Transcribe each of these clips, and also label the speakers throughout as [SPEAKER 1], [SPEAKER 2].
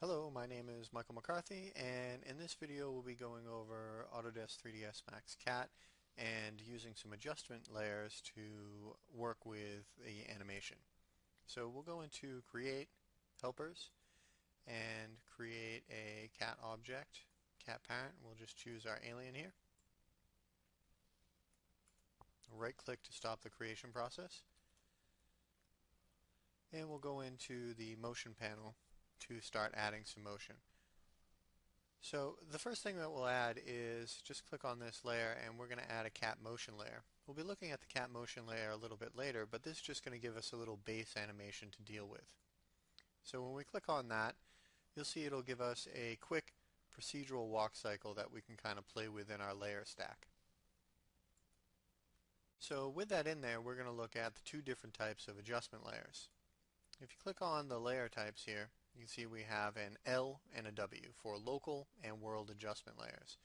[SPEAKER 1] Hello, my name is Michael McCarthy, and in this video we'll be going over Autodesk 3ds Max Cat and using some adjustment layers to work with the animation. So we'll go into Create, Helpers, and create a cat object, cat parent. We'll just choose our alien here. Right-click to stop the creation process. And we'll go into the motion panel to start adding some motion. So the first thing that we'll add is just click on this layer and we're going to add a cat motion layer. We'll be looking at the cat motion layer a little bit later, but this is just going to give us a little base animation to deal with. So when we click on that, you'll see it'll give us a quick procedural walk cycle that we can kind of play with in our layer stack. So with that in there, we're going to look at the two different types of adjustment layers. If you click on the layer types here, you can see we have an L and a W for local and world adjustment layers.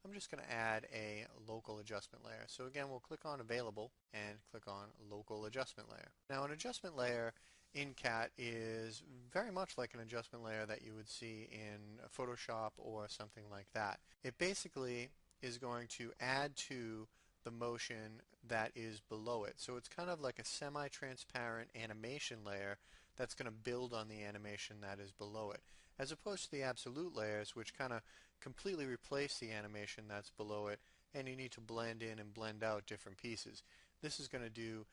[SPEAKER 1] I'm just going to add a local adjustment layer. So again, we'll click on Available and click on Local Adjustment Layer. Now an adjustment layer in CAT is very much like an adjustment layer that you would see in Photoshop or something like that. It basically is going to add to the motion that is below it. So it's kind of like a semi-transparent animation layer that's going to build on the animation that is below it, as opposed to the absolute layers, which kind of completely replace the animation that's below it, and you need to blend in and blend out different pieces. This is going to do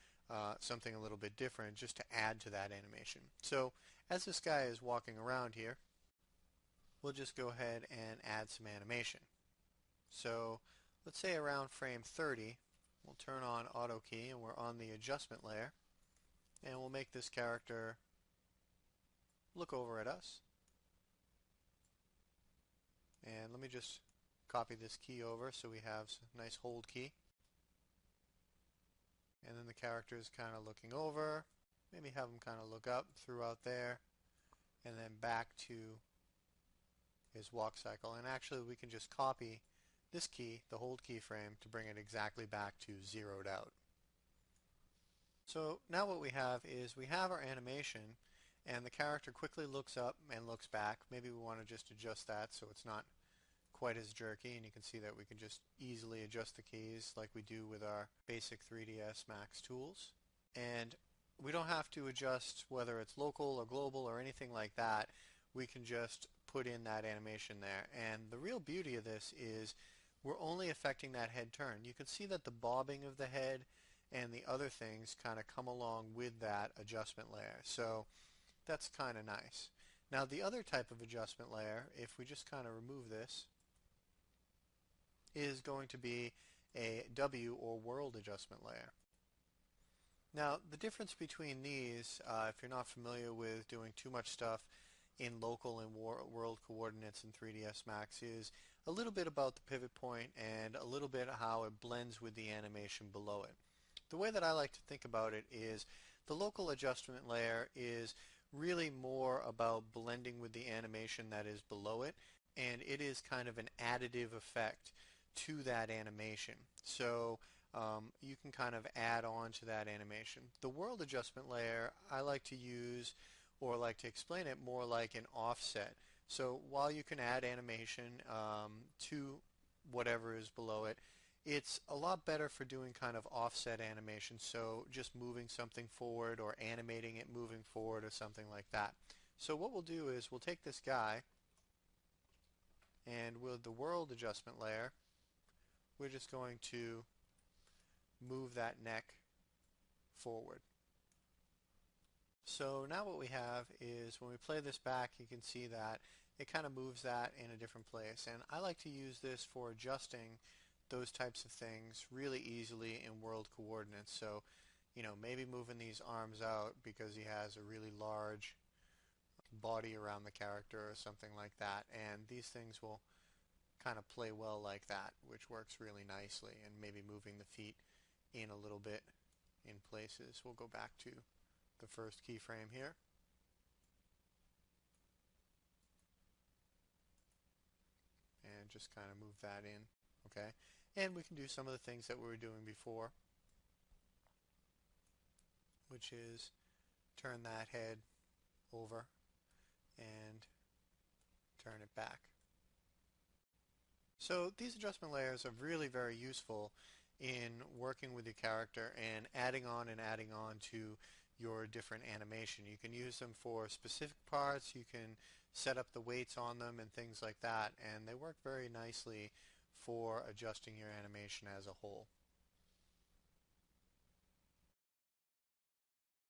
[SPEAKER 1] something a little bit different just to add to that animation. So as this guy is walking around here, we'll just go ahead and add some animation. So let's say around frame 30, we'll turn on Auto Key and we're on the adjustment layer, and we'll make this character look over at us. And let me just copy this key over so we have a nice hold key. And then the character is kind of looking over. Maybe have him kind of look up throughout there and then back to his walk cycle. And actually we can just copy this key, the hold keyframe, to bring it exactly back to zeroed out. So now what we have is we have our animation and the character quickly looks up and looks back. Maybe we want to just adjust that so it's not quite as jerky, and you can see that we can just easily adjust the keys like we do with our basic 3ds Max tools. And we don't have to adjust whether it's local or global or anything like that. We can just put in that animation there. And the real beauty of this is we're only affecting that head turn. You can see that the bobbing of the head and the other things kind of come along with that adjustment layer. So that's kind of nice. Now the other type of adjustment layer, if we just kind of remove this, is going to be a W or world adjustment layer. Now the difference between these, if you're not familiar with doing too much stuff in local and world coordinates in 3ds Max, is a little bit about the pivot point and a little bit how it blends with the animation below it. The way that I like to think about it is the local adjustment layer is really more about blending with the animation that is below it, and it is kind of an additive effect to that animation. So you can kind of add on to that animation. The world adjustment layer I like to use, or like to explain it, more like an offset. So while you can add animation to whatever is below it, it's a lot better for doing kind of offset animation, so just moving something forward or animating it moving forward or something like that. So what we'll do is we'll take this guy, and with the world adjustment layer, we're just going to move that neck forward. So now what we have is when we play this back, you can see that it kind of moves that in a different place. And I like to use this for adjusting those types of things really easily in world coordinates. So, maybe moving these arms out because he has a really large body around the character or something like that. And these things will kind of play well like that, which works really nicely. And maybe moving the feet in a little bit in places. We'll go back to the first keyframe here. And just kind of move that in. Okay, and we can do some of the things that we were doing before, which is turn that head over and right back. So these adjustment layers are really very useful in working with your character and adding on to your different animation. You can use them for specific parts, you can set up the weights on them and things like that, and they work very nicely for adjusting your animation as a whole.